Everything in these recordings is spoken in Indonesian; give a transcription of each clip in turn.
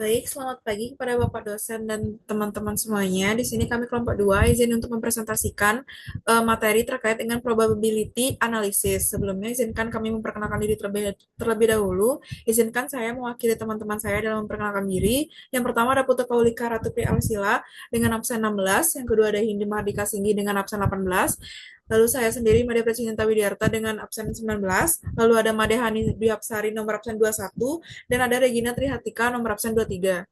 Baik, selamat pagi kepada Bapak dosen dan teman-teman semuanya. Di sini kami kelompok 2 izin untuk mempresentasikan materi terkait dengan probability analysis. Sebelumnya, izinkan kami memperkenalkan diri terlebih dahulu. Izinkan saya mewakili teman-teman saya dalam memperkenalkan diri. Yang pertama ada Putu Kaulika Ratu Pri Alisila dengan absen 16. Yang kedua ada Hindi Mahardika Singgi dengan absen 18. Lalu saya sendiri Made Precinta Widiarta dengan absen 19. Lalu ada Made Hani Dwi Apsari nomor absen 21 dan ada Regina Trihatika nomor absen 23.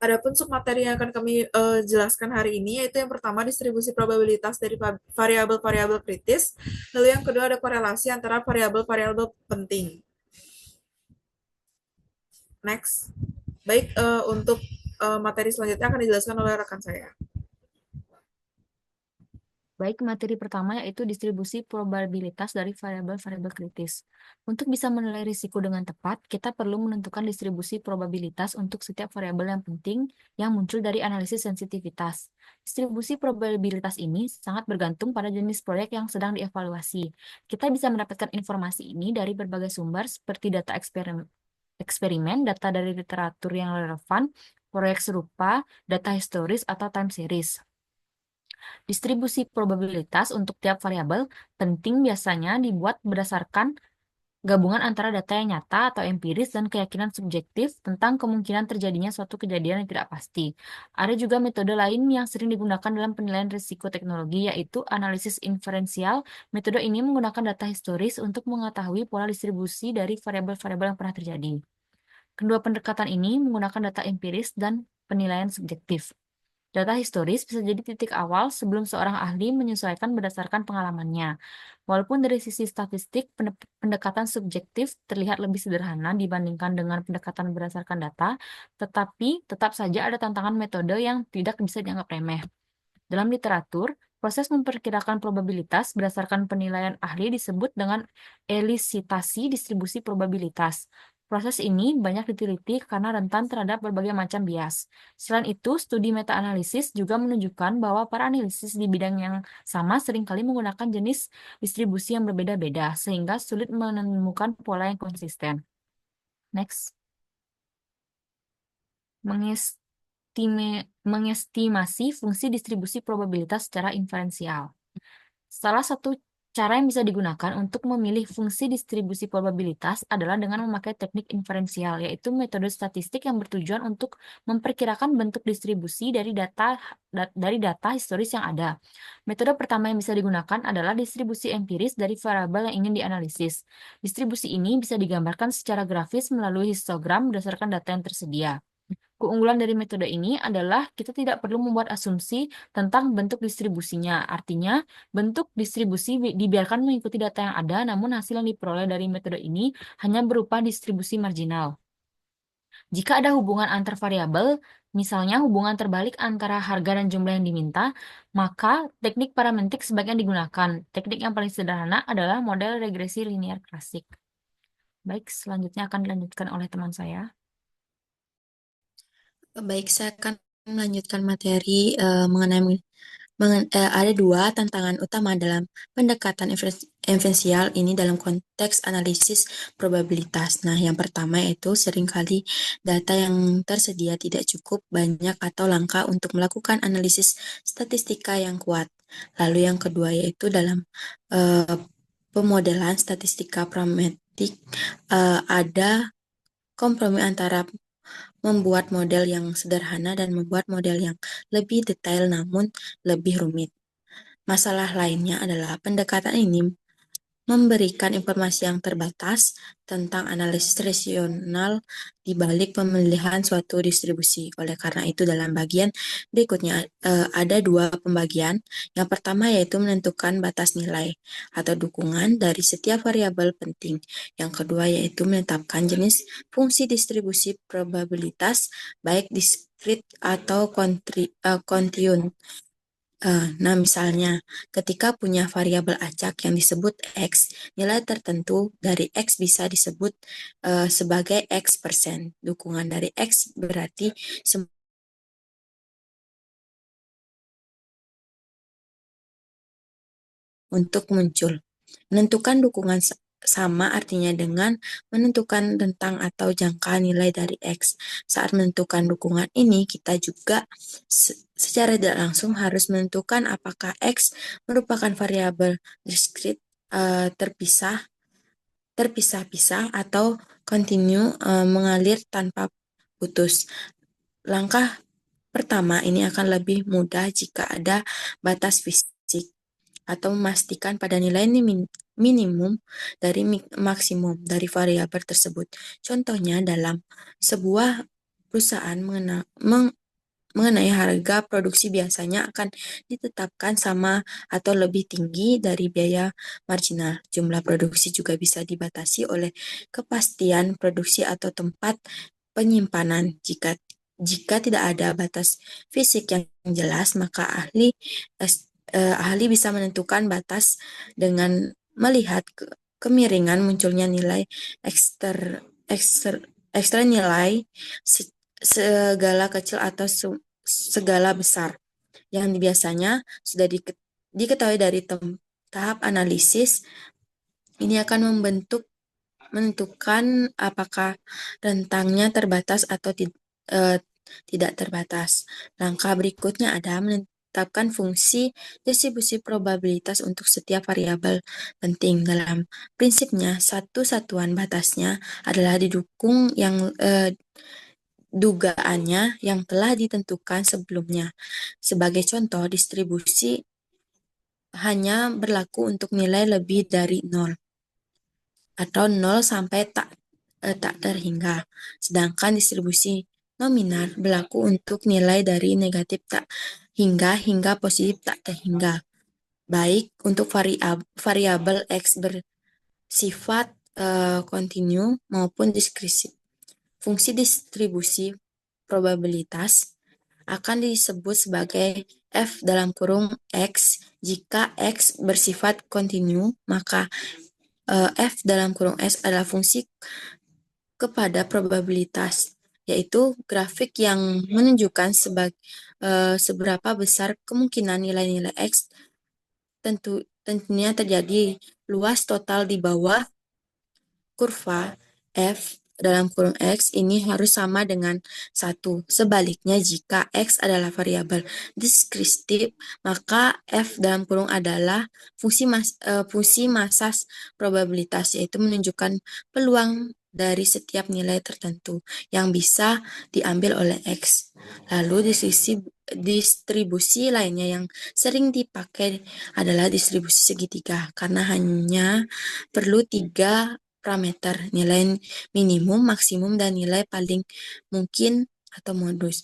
Adapun submateri yang akan kami jelaskan hari ini yaitu yang pertama distribusi probabilitas dari variabel-variabel kritis, lalu yang kedua ada korelasi antara variabel-variabel penting. Next. Baik, untuk materi selanjutnya akan dijelaskan oleh rekan saya. Baik, materi pertama yaitu distribusi probabilitas dari variabel-variabel kritis. Untuk bisa menilai risiko dengan tepat, kita perlu menentukan distribusi probabilitas untuk setiap variabel yang penting yang muncul dari analisis sensitivitas. Distribusi probabilitas ini sangat bergantung pada jenis proyek yang sedang dievaluasi. Kita bisa mendapatkan informasi ini dari berbagai sumber seperti data eksperimen, data dari literatur yang relevan, proyek serupa, data historis, atau time series. Distribusi probabilitas untuk tiap variabel penting biasanya dibuat berdasarkan gabungan antara data yang nyata atau empiris dan keyakinan subjektif tentang kemungkinan terjadinya suatu kejadian yang tidak pasti. Ada juga metode lain yang sering digunakan dalam penilaian risiko teknologi, yaitu analisis inferensial. Metode ini menggunakan data historis untuk mengetahui pola distribusi dari variabel-variabel yang pernah terjadi. Kedua pendekatan ini menggunakan data empiris dan penilaian subjektif. Data historis bisa jadi titik awal sebelum seorang ahli menyesuaikan berdasarkan pengalamannya. Walaupun dari sisi statistik, pendekatan subjektif terlihat lebih sederhana dibandingkan dengan pendekatan berdasarkan data, tetapi tetap saja ada tantangan metode yang tidak bisa dianggap remeh. Dalam literatur, proses memperkirakan probabilitas berdasarkan penilaian ahli disebut dengan elisitasi distribusi probabilitas. Proses ini banyak diteliti karena rentan terhadap berbagai macam bias. Selain itu, studi meta-analisis juga menunjukkan bahwa para analisis di bidang yang sama seringkali menggunakan jenis distribusi yang berbeda-beda, sehingga sulit menemukan pola yang konsisten. Next. Mengestimasi fungsi distribusi probabilitas secara inferensial. Salah satu cara yang bisa digunakan untuk memilih fungsi distribusi probabilitas adalah dengan memakai teknik inferensial, yaitu metode statistik yang bertujuan untuk memperkirakan bentuk distribusi dari data historis yang ada. Metode pertama yang bisa digunakan adalah distribusi empiris dari variabel yang ingin dianalisis. Distribusi ini bisa digambarkan secara grafis melalui histogram berdasarkan data yang tersedia. Keunggulan dari metode ini adalah kita tidak perlu membuat asumsi tentang bentuk distribusinya. Artinya, bentuk distribusi dibiarkan mengikuti data yang ada, namun hasil yang diperoleh dari metode ini hanya berupa distribusi marginal. Jika ada hubungan antar variabel, misalnya hubungan terbalik antara harga dan jumlah yang diminta, maka teknik parametrik sebaiknya digunakan. Teknik yang paling sederhana adalah model regresi linear klasik. Baik, selanjutnya akan dilanjutkan oleh teman saya. Baik, saya akan melanjutkan materi mengenai ada dua tantangan utama dalam pendekatan inferensial ini dalam konteks analisis probabilitas. Nah, yang pertama yaitu seringkali data yang tersedia tidak cukup banyak atau langka untuk melakukan analisis statistika yang kuat. Lalu yang kedua yaitu dalam uh, pemodelan statistika parametrik ada kompromi antara membuat model yang sederhana dan membuat model yang lebih detail namun lebih rumit. Masalah lainnya adalah pendekatan ini memberikan informasi yang terbatas tentang analisis rasional di balik pemilihan suatu distribusi. Oleh karena itu, dalam bagian berikutnya ada dua pembagian. Yang pertama yaitu menentukan batas nilai atau dukungan dari setiap variabel penting. Yang kedua yaitu menetapkan jenis fungsi distribusi probabilitas baik diskrit atau kontinu. Nah, misalnya, ketika punya variabel acak yang disebut X, nilai tertentu dari X bisa disebut sebagai X%. Dukungan dari X berarti untuk muncul. Menentukan dukungan sama artinya dengan menentukan rentang atau jangka nilai dari X. Saat menentukan dukungan ini, kita juga secara tidak langsung harus menentukan apakah X merupakan variabel diskrit terpisah-pisah atau kontinu mengalir tanpa putus. Langkah pertama ini akan lebih mudah jika ada batas fisik atau memastikan pada nilai minimum dari maksimum dari variabel tersebut. Contohnya dalam sebuah perusahaan mengenai harga produksi biasanya akan ditetapkan sama atau lebih tinggi dari biaya marginal. Jumlah produksi juga bisa dibatasi oleh kepastian produksi atau tempat penyimpanan. Jika tidak ada batas fisik yang jelas, maka ahli bisa menentukan batas dengan melihat kemiringan munculnya nilai ekstra nilai segala kecil atau segala besar yang biasanya sudah diketahui dari tahap analisis. Ini akan menentukan apakah rentangnya terbatas atau tidak terbatas. Langkah berikutnya adalah menetapkan fungsi distribusi probabilitas untuk setiap variabel penting. Dalam prinsipnya, satu satuan batasnya adalah didukung yang dugaannya yang telah ditentukan sebelumnya. Sebagai contoh, distribusi hanya berlaku untuk nilai lebih dari 0 atau 0 sampai tak terhingga. Sedangkan distribusi nominal berlaku untuk nilai dari negatif tak hingga positif tak terhingga. Baik untuk variabel X bersifat kontinu maupun diskrisif. Fungsi distribusi probabilitas akan disebut sebagai f dalam kurung x. Jika x bersifat kontinu, maka f dalam kurung s adalah fungsi kepada probabilitas, yaitu grafik yang menunjukkan seberapa besar kemungkinan nilai-nilai x tentunya terjadi. Luas total di bawah kurva f dalam kurung x ini harus sama dengan 1. Sebaliknya, jika x adalah variabel diskrisif, maka f dalam kurung adalah fungsi masas probabilitas, yaitu menunjukkan peluang dari setiap nilai tertentu yang bisa diambil oleh x. Lalu distribusi lainnya yang sering dipakai adalah distribusi segitiga, karena hanya perlu 3 parameter, nilai minimum, maksimum, dan nilai paling mungkin atau modus.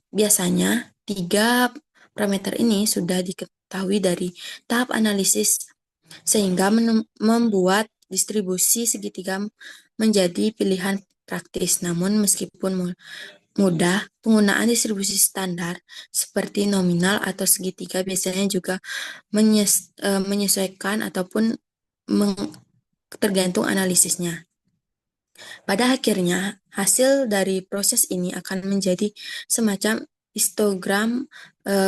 Biasanya 3 parameter ini sudah diketahui dari tahap analisis, sehingga membuat distribusi segitiga menjadi pilihan praktis. Namun meskipun mudah, penggunaan distribusi standar seperti nominal atau segitiga biasanya juga menyesuaikan ataupun tergantung analisisnya. Pada akhirnya, hasil dari proses ini akan menjadi semacam histogram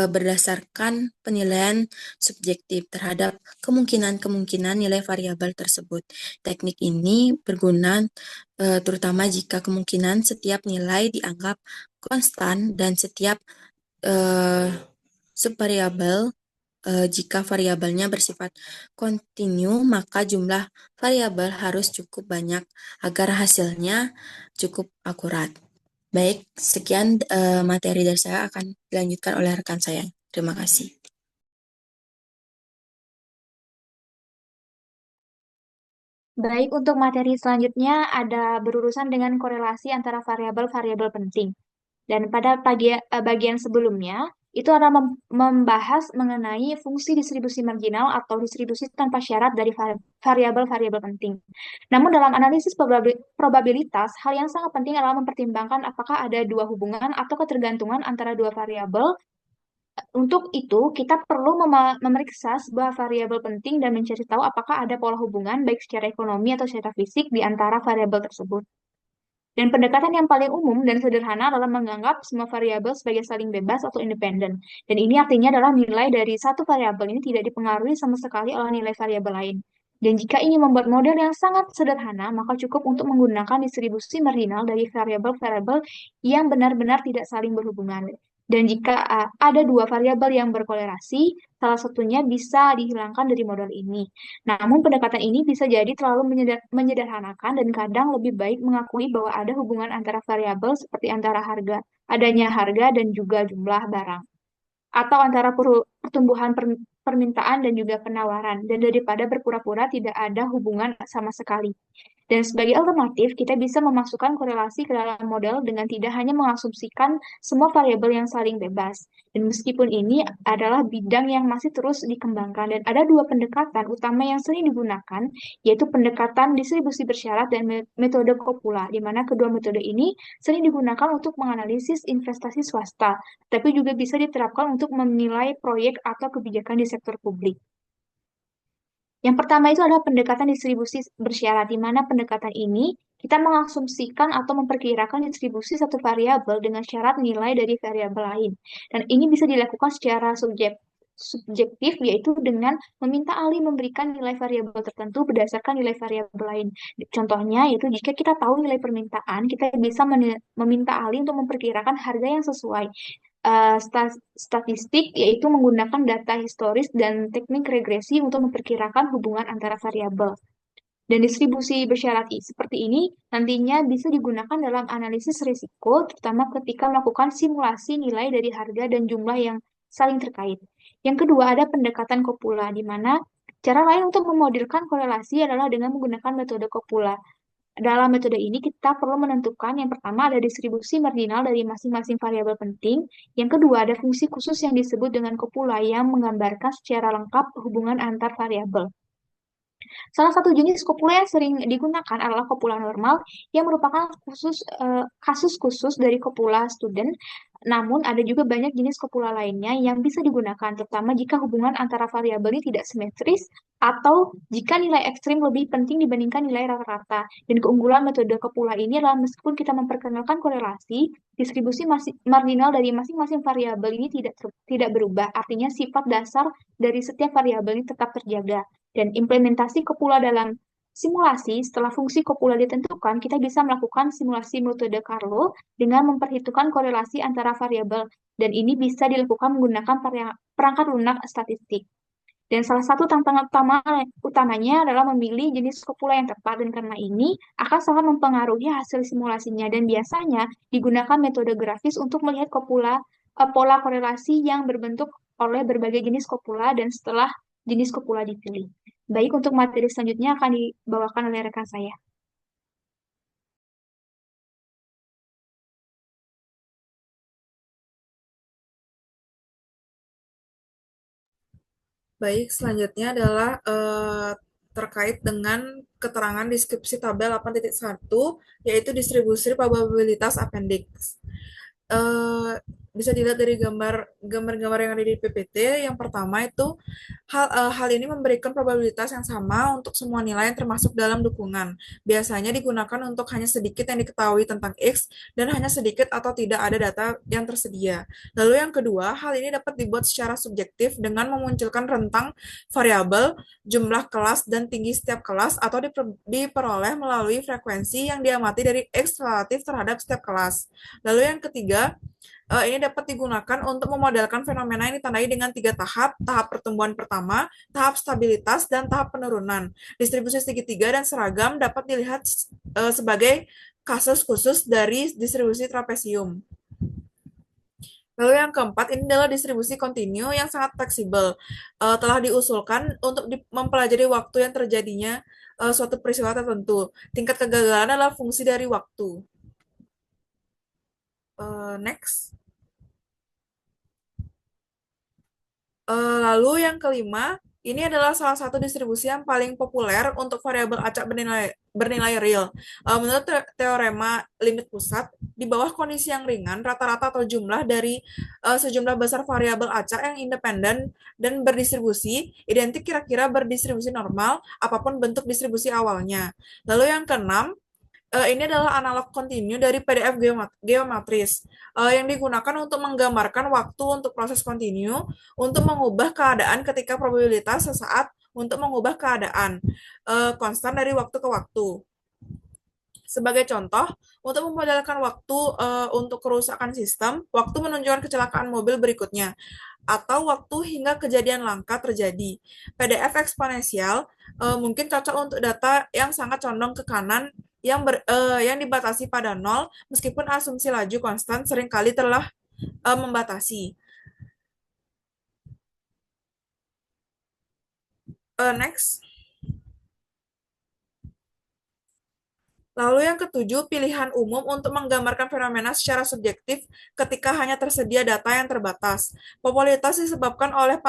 berdasarkan penilaian subjektif terhadap kemungkinan-kemungkinan nilai variabel tersebut. Teknik ini berguna terutama jika kemungkinan setiap nilai dianggap konstan dan setiap subvariabel. Jika variabelnya bersifat kontinu, maka jumlah variabel harus cukup banyak agar hasilnya cukup akurat. Baik, sekian materi dari saya akan dilanjutkan oleh rekan saya. Terima kasih. Baik, untuk materi selanjutnya ada berurusan dengan korelasi antara variabel-variabel penting. Dan pada bagian sebelumnya, itu ada membahas mengenai fungsi distribusi marginal atau distribusi tanpa syarat dari variabel-variabel penting. Namun dalam analisis probabilitas, hal yang sangat penting adalah mempertimbangkan apakah ada dua hubungan atau ketergantungan antara dua variabel. Untuk itu, kita perlu memeriksa sebuah variabel penting dan mencari tahu apakah ada pola hubungan baik secara ekonomi atau secara fisik di antara variabel tersebut. Dan pendekatan yang paling umum dan sederhana adalah menganggap semua variabel sebagai saling bebas atau independen. Dan ini artinya adalah nilai dari satu variabel ini tidak dipengaruhi sama sekali oleh nilai variabel lain. Dan jika ingin membuat model yang sangat sederhana, maka cukup untuk menggunakan distribusi marginal dari variabel-variabel yang benar-benar tidak saling berhubungan. Dan jika ada dua variabel yang berkolerasi, salah satunya bisa dihilangkan dari model ini. Namun pendekatan ini bisa jadi terlalu menyederhanakan dan kadang lebih baik mengakui bahwa ada hubungan antara variabel seperti antara adanya harga dan juga jumlah barang atau antara pertumbuhan permintaan dan juga penawaran, dan daripada berpura-pura tidak ada hubungan sama sekali. Dan sebagai alternatif, kita bisa memasukkan korelasi ke dalam model dengan tidak hanya mengasumsikan semua variabel yang saling bebas. Dan meskipun ini adalah bidang yang masih terus dikembangkan, dan ada dua pendekatan utama yang sering digunakan, yaitu pendekatan distribusi bersyarat dan metode Coppola, di mana kedua metode ini sering digunakan untuk menganalisis investasi swasta, tapi juga bisa diterapkan untuk menilai proyek atau kebijakan di sektor publik. Yang pertama itu adalah pendekatan distribusi bersyarat, di mana pendekatan ini kita mengasumsikan atau memperkirakan distribusi satu variabel dengan syarat nilai dari variabel lain. Dan ini bisa dilakukan secara subjektif, yaitu dengan meminta ahli memberikan nilai variabel tertentu berdasarkan nilai variabel lain. Contohnya, yaitu jika kita tahu nilai permintaan, kita bisa meminta ahli untuk memperkirakan harga yang sesuai statistik, yaitu menggunakan data historis dan teknik regresi untuk memperkirakan hubungan antara variabel. Dan distribusi bersyarat seperti ini nantinya bisa digunakan dalam analisis risiko, terutama ketika melakukan simulasi nilai dari harga dan jumlah yang saling terkait. Yang kedua ada pendekatan Coppola, di mana cara lain untuk memodelkan korelasi adalah dengan menggunakan metode Coppola. Dalam metode ini kita perlu menentukan yang pertama ada distribusi marginal dari masing-masing variabel penting, yang kedua ada fungsi khusus yang disebut dengan Coppola yang menggambarkan secara lengkap hubungan antar variabel. Salah satu jenis kopula yang sering digunakan adalah kopula normal yang merupakan kasus khusus dari kopula student. Namun ada juga banyak jenis kopula lainnya yang bisa digunakan, terutama jika hubungan antara variabel ini tidak simetris atau jika nilai ekstrim lebih penting dibandingkan nilai rata-rata. Dan keunggulan metode kopula ini adalah meskipun kita memperkenalkan korelasi, distribusi marginal dari masing-masing variabel ini tidak berubah. Artinya sifat dasar dari setiap variabel ini tetap terjaga. Dan implementasi kopula dalam simulasi, setelah fungsi kopula ditentukan, kita bisa melakukan simulasi metode Carlo dengan memperhitungkan korelasi antara variabel. Dan ini bisa dilakukan menggunakan perangkat lunak statistik. Dan salah satu tantangan utamanya adalah memilih jenis kopula yang tepat, dan karena ini akan sangat mempengaruhi hasil simulasinya. Dan biasanya digunakan metode grafis untuk melihat pola korelasi yang berbentuk oleh berbagai jenis kopula, dan setelah jenis kopula dipilih. Baik, untuk materi selanjutnya akan dibawakan oleh rekan saya. Baik, selanjutnya adalah terkait dengan keterangan deskripsi tabel 8.1, yaitu distribusi probabilitas appendix. Bisa dilihat dari gambar-gambar yang ada di PPT. Yang pertama itu hal ini memberikan probabilitas yang sama untuk semua nilai yang termasuk dalam dukungan. Biasanya digunakan untuk hanya sedikit yang diketahui tentang X dan hanya sedikit atau tidak ada data yang tersedia. Lalu yang kedua, hal ini dapat dibuat secara subjektif dengan memunculkan rentang variabel, jumlah kelas, dan tinggi setiap kelas, atau diperoleh melalui frekuensi yang diamati dari X relatif terhadap setiap kelas. Lalu yang ketiga, ini dapat digunakan untuk memodelkan fenomena yang ditandai dengan 3 tahap, tahap pertumbuhan pertama, tahap stabilitas, dan tahap penurunan. Distribusi segitiga dan seragam dapat dilihat sebagai kasus khusus dari distribusi trapesium. Lalu yang keempat, ini adalah distribusi kontinu yang sangat fleksibel. Telah diusulkan untuk mempelajari waktu yang terjadinya suatu peristiwa tertentu. Tingkat kegagalan adalah fungsi dari waktu. Next. Lalu yang kelima, ini adalah salah satu distribusi yang paling populer untuk variabel acak bernilai real. Menurut teorema limit pusat, di bawah kondisi yang ringan, rata-rata atau jumlah dari sejumlah besar variabel acak yang independen dan berdistribusi, identik kira-kira berdistribusi normal, apapun bentuk distribusi awalnya. Lalu yang keenam, ini adalah analog kontinu dari PDF geometris yang digunakan untuk menggambarkan waktu untuk proses kontinu untuk mengubah keadaan ketika probabilitas sesaat untuk mengubah keadaan konstan dari waktu ke waktu. Sebagai contoh, untuk memodelkan waktu untuk kerusakan sistem, waktu menunjukkan kecelakaan mobil berikutnya, atau waktu hingga kejadian langka terjadi. PDF eksponensial mungkin cocok untuk data yang sangat condong ke kanan yang dibatasi pada nol, meskipun asumsi laju konstan seringkali telah membatasi. Next. Lalu yang ketujuh, pilihan umum untuk menggambarkan fenomena secara subjektif ketika hanya tersedia data yang terbatas. Popularitas disebabkan oleh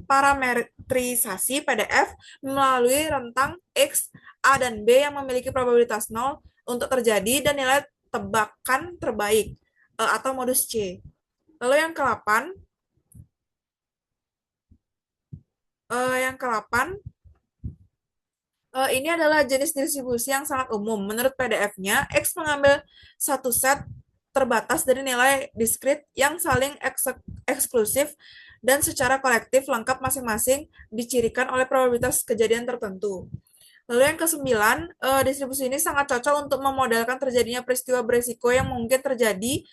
parametrisasi PDF melalui rentang X, A, dan B yang memiliki probabilitas 0 untuk terjadi dan nilai tebakan terbaik atau modus C. Lalu yang ke-8, ini adalah jenis distribusi yang sangat umum. Menurut PDF-nya, X mengambil satu set terbatas dari nilai diskrit yang saling eksklusif dan secara kolektif lengkap masing-masing dicirikan oleh probabilitas kejadian tertentu. Lalu yang ke-9, distribusi ini sangat cocok untuk memodelkan terjadinya peristiwa berisiko yang mungkin terjadi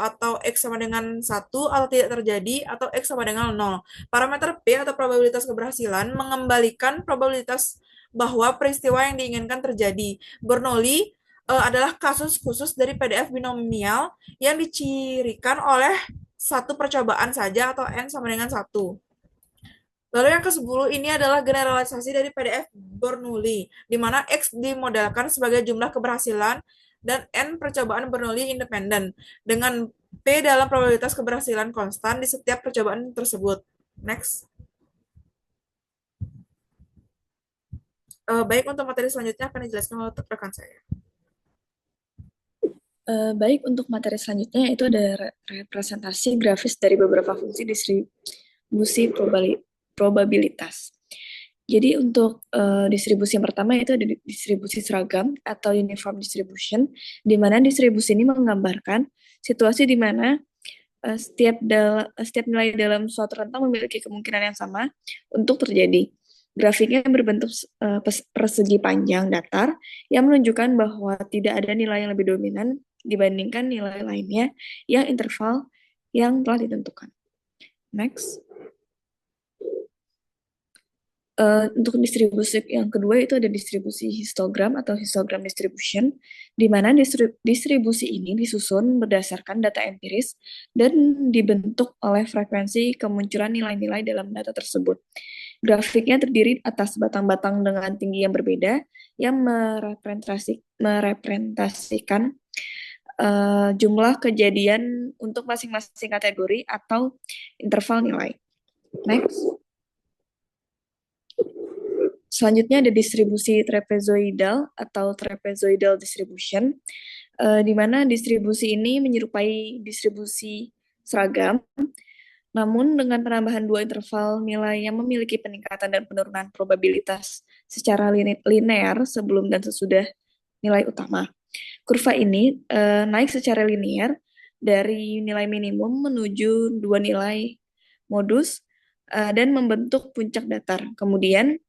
atau X sama dengan 1 atau tidak terjadi atau X sama dengan 0. Parameter P atau probabilitas keberhasilan mengembalikan probabilitas bahwa peristiwa yang diinginkan terjadi. Bernoulli adalah kasus khusus dari PDF binomial yang dicirikan oleh satu percobaan saja atau N sama dengan 1. Lalu yang ke-10 ini adalah generalisasi dari PDF Bernoulli, di mana X dimodelkan sebagai jumlah keberhasilan dan N percobaan Bernoulli independen, dengan P dalam probabilitas keberhasilan konstan di setiap percobaan tersebut. Next. Baik, untuk materi selanjutnya akan dijelaskan oleh rekan saya. Baik, untuk materi selanjutnya itu ada representasi grafis dari beberapa fungsi distribusi probabilitas. Jadi untuk distribusi yang pertama itu ada distribusi seragam atau uniform distribution, di mana distribusi ini menggambarkan situasi di mana setiap nilai dalam suatu rentang memiliki kemungkinan yang sama untuk terjadi. Grafiknya berbentuk persegi panjang datar yang menunjukkan bahwa tidak ada nilai yang lebih dominan dibandingkan nilai lainnya yang interval yang telah ditentukan. Next. Untuk distribusi yang kedua itu ada distribusi histogram atau histogram distribution, di mana distribusi ini disusun berdasarkan data empiris dan dibentuk oleh frekuensi kemunculan nilai-nilai dalam data tersebut. Grafiknya terdiri atas batang-batang dengan tinggi yang berbeda yang merepresentasikan jumlah kejadian untuk masing-masing kategori atau interval nilai. Next. Selanjutnya ada distribusi trapezoidal atau trapezoidal distribution, di mana distribusi ini menyerupai distribusi seragam, namun dengan penambahan dua interval nilai yang memiliki peningkatan dan penurunan probabilitas secara linear sebelum dan sesudah nilai utama. Kurva ini naik secara linear dari nilai minimum menuju dua nilai modus dan membentuk puncak datar. Kemudian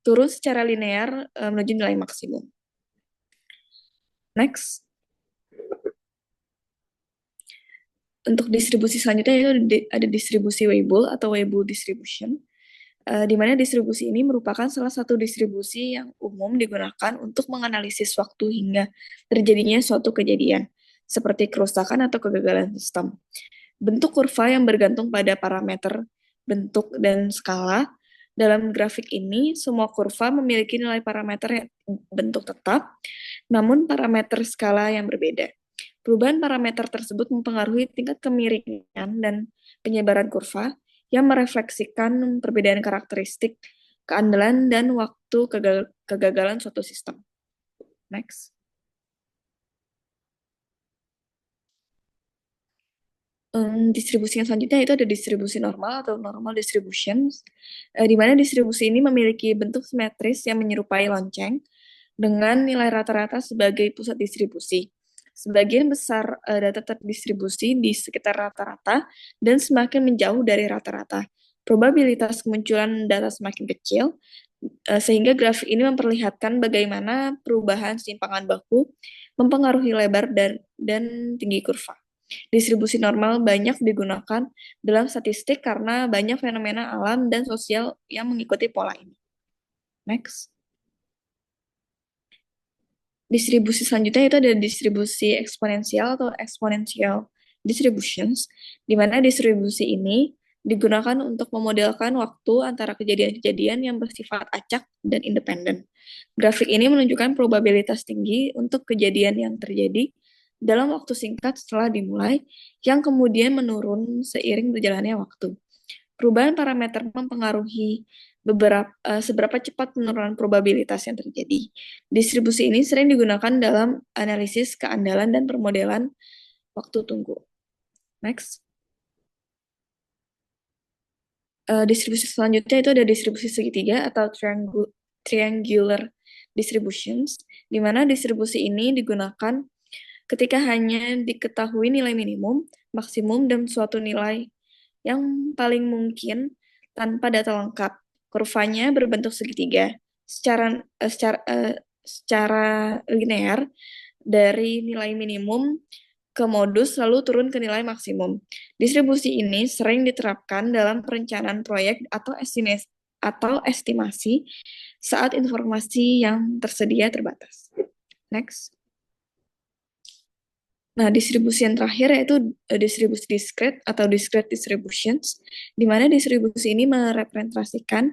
turun secara linear menuju nilai maksimum. Next. Untuk distribusi selanjutnya itu ada distribusi Weibull atau Weibull distribution, di mana distribusi ini merupakan salah satu distribusi yang umum digunakan untuk menganalisis waktu hingga terjadinya suatu kejadian, seperti kerusakan atau kegagalan sistem. Bentuk kurva yang bergantung pada parameter bentuk dan skala. Dalam grafik ini, semua kurva memiliki nilai parameter yang bentuk tetap, namun parameter skala yang berbeda. Perubahan parameter tersebut mempengaruhi tingkat kemiringan dan penyebaran kurva yang merefleksikan perbedaan karakteristik, keandalan, dan waktu kegagalan suatu sistem. Next. Distribusi yang selanjutnya itu ada distribusi normal atau normal distribution, di mana distribusi ini memiliki bentuk simetris yang menyerupai lonceng dengan nilai rata-rata sebagai pusat distribusi. Sebagian besar data terdistribusi di sekitar rata-rata dan semakin menjauh dari rata-rata. probabilitas kemunculan data semakin kecil, sehingga grafik ini memperlihatkan bagaimana perubahan simpangan baku mempengaruhi lebar dan tinggi kurva. Distribusi normal banyak digunakan dalam statistik karena banyak fenomena alam dan sosial yang mengikuti pola ini. Next. Distribusi selanjutnya itu ada distribusi eksponensial atau exponential distributions, di mana distribusi ini digunakan untuk memodelkan waktu antara kejadian-kejadian yang bersifat acak dan independen. Grafik ini menunjukkan probabilitas tinggi untuk kejadian yang terjadi dalam waktu singkat setelah dimulai, yang kemudian menurun seiring berjalannya waktu. Perubahan parameter mempengaruhi seberapa cepat penurunan probabilitas yang terjadi. Distribusi ini sering digunakan dalam analisis keandalan dan permodelan waktu tunggu. Next. Distribusi selanjutnya itu ada distribusi segitiga atau triangular distributions, di mana distribusi ini digunakan ketika hanya diketahui nilai minimum, maksimum, dan suatu nilai yang paling mungkin tanpa data lengkap. Kurvanya berbentuk segitiga secara linear dari nilai minimum ke modus lalu turun ke nilai maksimum. Distribusi ini sering diterapkan dalam perencanaan proyek atau estimasi saat informasi yang tersedia terbatas. Next. Nah, distribusi yang terakhir yaitu distribusi discrete atau discrete distributions, di mana distribusi ini merepresentasikan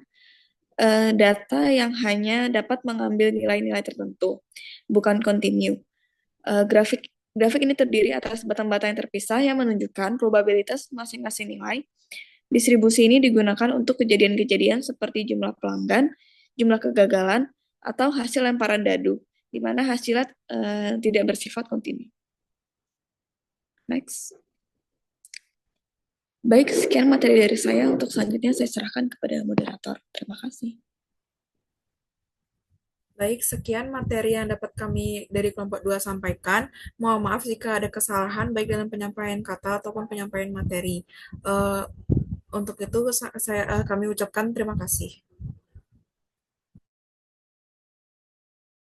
data yang hanya dapat mengambil nilai-nilai tertentu, bukan kontinu. Grafik ini terdiri atas batang-batang yang terpisah yang menunjukkan probabilitas masing-masing nilai. Distribusi ini digunakan untuk kejadian-kejadian seperti jumlah pelanggan, jumlah kegagalan, atau hasil lemparan dadu, di mana hasilnya tidak bersifat kontinu. Next. Baik, sekian materi dari saya. Untuk selanjutnya saya serahkan kepada moderator. Terima kasih. Baik, sekian materi yang dapat kami dari kelompok 2 sampaikan. Mohon maaf jika ada kesalahan baik dalam penyampaian kata ataupun penyampaian materi. Untuk itu kami ucapkan terima kasih.